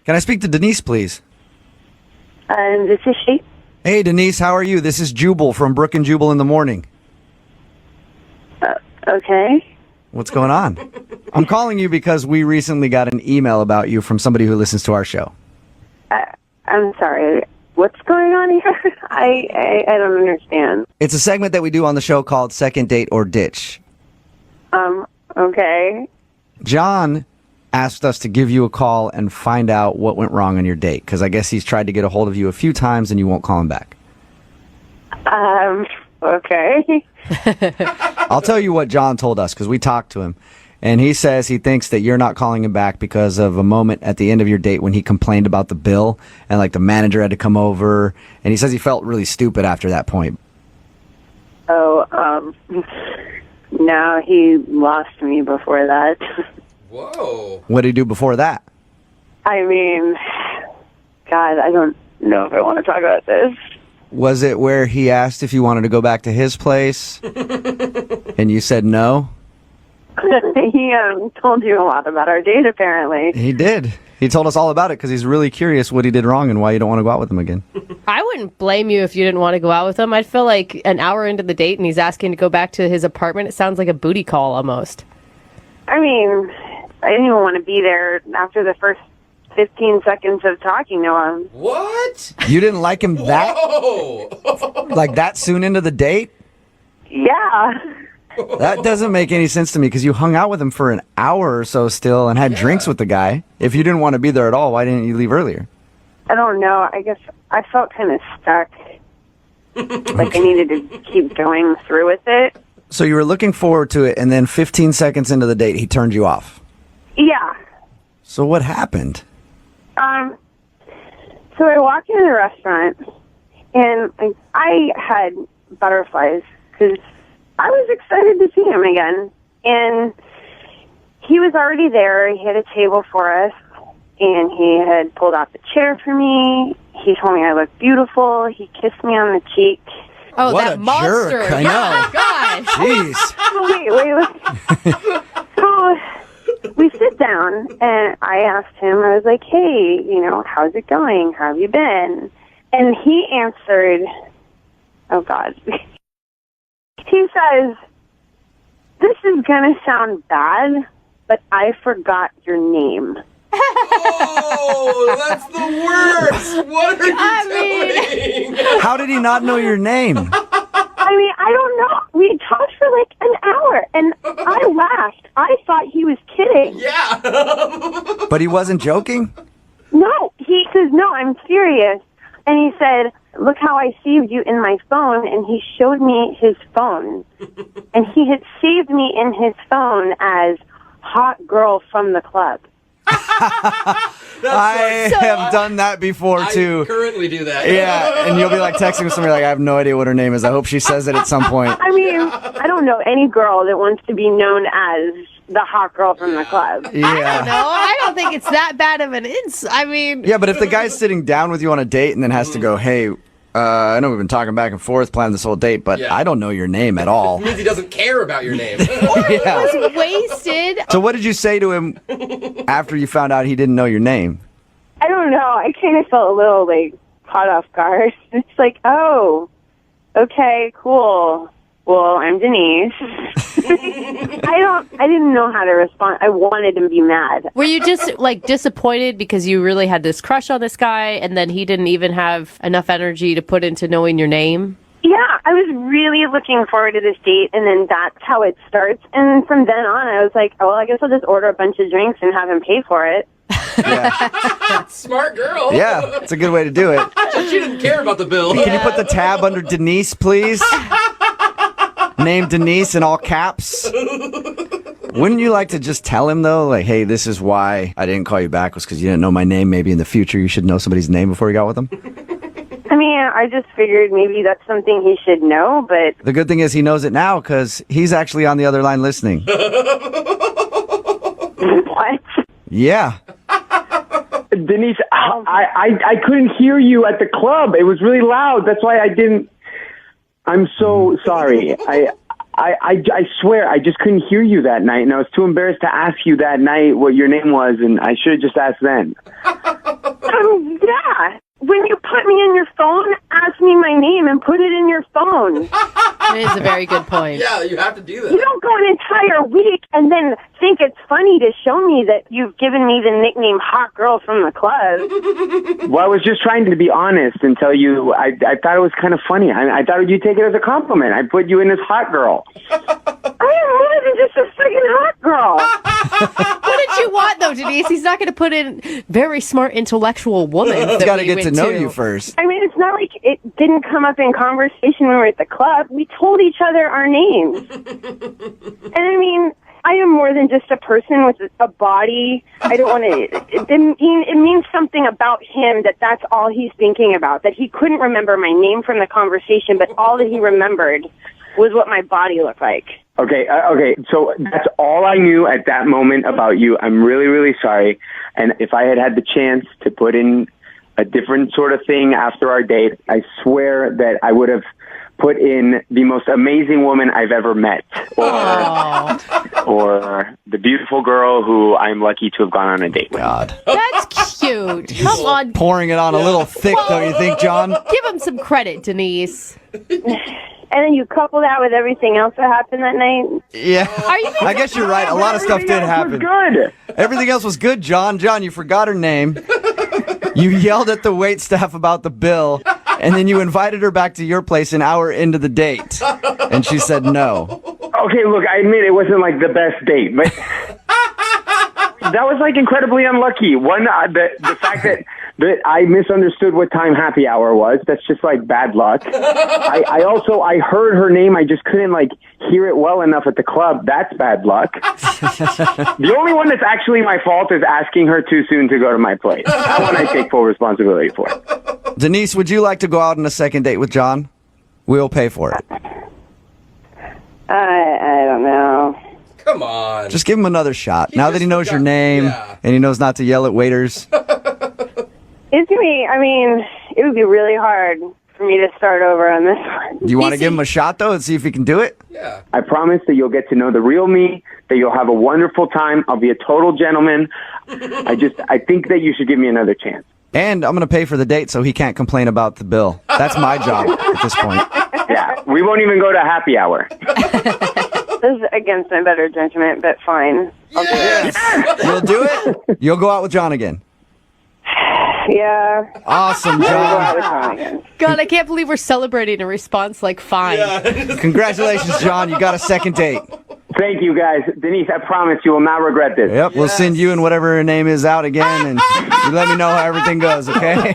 Can I speak to Denise, please? This is she. Hey, Denise, how are you? This is Jubal from Brook and Jubal in the Morning. Okay. What's going on? I'm calling you because we recently got an email about you from somebody who listens to our show. I'm sorry. What's going on here? I don't understand. It's a segment that we do on the show called Second Date or Ditch. Okay. John asked us to give you a call and find out what went wrong on your date, because I guess he's tried to get a hold of you a few times and you won't call him back. Okay. I'll tell you what John told us, because we talked to him, and he says he thinks that you're not calling him back because of a moment at the end of your date when he complained about the bill and like the manager had to come over, and he says he felt really stupid after that point. Oh, no, he lost me before that. Whoa. What did he do before that? I mean, God, I don't know if I want to talk about this. Was it where he asked if you wanted to go back to his place and you said no? He told you a lot about our date, apparently. He did. He told us all about it because he's really curious what he did wrong and why you don't want to go out with him again. I wouldn't blame you if you didn't want to go out with him. I'd feel like an hour into the date and he's asking to go back to his apartment. It sounds like a booty call almost. I mean, I didn't even want to be there after the first 15 seconds of talking to him. What? You didn't like him that Whoa. like that soon into the date? Yeah. That doesn't make any sense to me because you hung out with him for an hour or so still and had drinks with the guy. If you didn't want to be there at all, why didn't you leave earlier? I don't know. I guess I felt kind of stuck. Like I needed to keep going through with it. So you were looking forward to it, and then 15 seconds into the date, he turned you off. Yeah. So what happened? So I walked into the restaurant, and I had butterflies because I was excited to see him again. And he was already there. He had a table for us, and he had pulled out the chair for me. He told me I looked beautiful. He kissed me on the cheek. Oh, What that a monster. jerk, I Oh, know. my gosh. Jeez. Wait. So we sit down, and I asked him, I was like, hey, how's it going? How have you been? And he answered, oh, God. He says, this is going to sound bad, but I forgot your name. Oh, that's the worst. What are you doing? How did he not know your name? I mean, I don't know. We talked for like an hour, and I laughed. I thought he was kidding. Yeah. But he wasn't joking? No, he says, no, I'm serious. And he said, look how I saved you in my phone. And he showed me his phone. And he had saved me in his phone as hot girl from the club. I have done that before, too. I currently do that. Yeah, and you'll be like texting with somebody like, I have no idea what her name is. I hope she says it at some point. I mean, I don't know any girl that wants to be known as the hot girl from the club. I don't know. Yeah. I don't think it's that bad of an Yeah, but if the guy's sitting down with you on a date and then has to go, hey, I know we've been talking back and forth, planning this whole date, but Yeah. I don't know your name at all. It means he doesn't care about your name. Yeah. was wasted. So what did you say to him after you found out he didn't know your name? I don't know. I kind of felt a little, caught off guard. It's like, oh, okay, cool. Well, I'm Denise. I didn't know how to respond. I wanted to be mad. Were you just disappointed because you really had this crush on this guy and then he didn't even have enough energy to put into knowing your name? Yeah, I was really looking forward to this date, and then that's how it starts. And from then on, I was like, oh, well, I guess I'll just order a bunch of drinks and have him pay for it. Yeah, Smart girl. yeah, it's a good way to do it. She didn't care about the bill. Can you put the tab under Denise, please? Name Denise in all caps. Wouldn't you like to just tell him, though, like, hey, this is why I didn't call you back was because you didn't know my name. Maybe in the future you should know somebody's name before you got with them? I mean, I just figured maybe that's something he should know, but... The good thing is he knows it now because he's actually on the other line listening. What? Yeah. Denise, I couldn't hear you at the club. It was really loud. That's why I didn't. I'm so sorry. I swear I just couldn't hear you that night, and I was too embarrassed to ask you that night what your name was, and I should have just asked then. Yeah. When you put me in your phone, ask me my name and put it in your phone. It is a very good point. Yeah, you have to do You that. don't go an entire week and then think it's funny to show me that you've given me the nickname Hot Girl from the club. Well, I was just trying to be honest and tell you I thought it was kind of funny. I thought you'd take it as a compliment. I put you in as hot girl. I am more than just a freaking hot girl. What did you want, though, Denise? He's not going to put in very smart, intellectual woman. He's got to get to know you first. I mean, it's not like it didn't come up in conversation when we were at the club. We told each other our names. And I mean, I am more than just a person with a body. I don't want to. It means something about him that's all he's thinking about. That he couldn't remember my name from the conversation, but all that he remembered was what my body looked like. Okay, so that's all I knew at that moment about you. I'm really, really sorry. And if I had had the chance to put in a different sort of thing after our date, I swear that I would have put in the most amazing woman I've ever met, or the beautiful girl who I'm lucky to have gone on a date with. God. That's cute. Come on. Pouring it on a little thick, don't you think, John? Give him some credit, Denise. And then you couple that with everything else that happened that night. Yeah. Are you I guess you're right. A lot of stuff did happen. Good. Everything else was good, John. John, you forgot her name. You yelled at the wait staff about the bill, and then you invited her back to your place an hour into the date. And she said no. Okay, look, I admit it wasn't like the best date, but that was like incredibly unlucky. One, the fact that I misunderstood what time happy hour was, that's just like bad luck. I heard her name, I just couldn't like hear it well enough at the club. That's bad luck. The only one that's actually my fault is asking her too soon to go to my place. That one I take full responsibility for. Denise, would you like to go out on a second date with John? We'll pay for it. I don't know. Come on. Just give him another shot. Now that he just knows your forgot- name yeah. and he knows not to yell at waiters. It's me. I mean, it would be really hard for me to start over on this one. Do you want to give him a shot, though, and see if he can do it? Yeah. I promise that you'll get to know the real me, that you'll have a wonderful time. I'll be a total gentleman. I think that you should give me another chance. And I'm going to pay for the date so he can't complain about the bill. That's my job at this point. Yeah, we won't even go to happy hour. This is against my better judgment, but fine. You'll do it? You'll go out with John again. Yeah. Awesome, Go out John. with Tom again. God, I can't believe we're celebrating a response like fine. Congratulations, John. You got a second date. Thank you, guys. Denise, I promise you will not regret this. Yep, we'll send you and whatever her name is out again, and you let me know how everything goes, okay?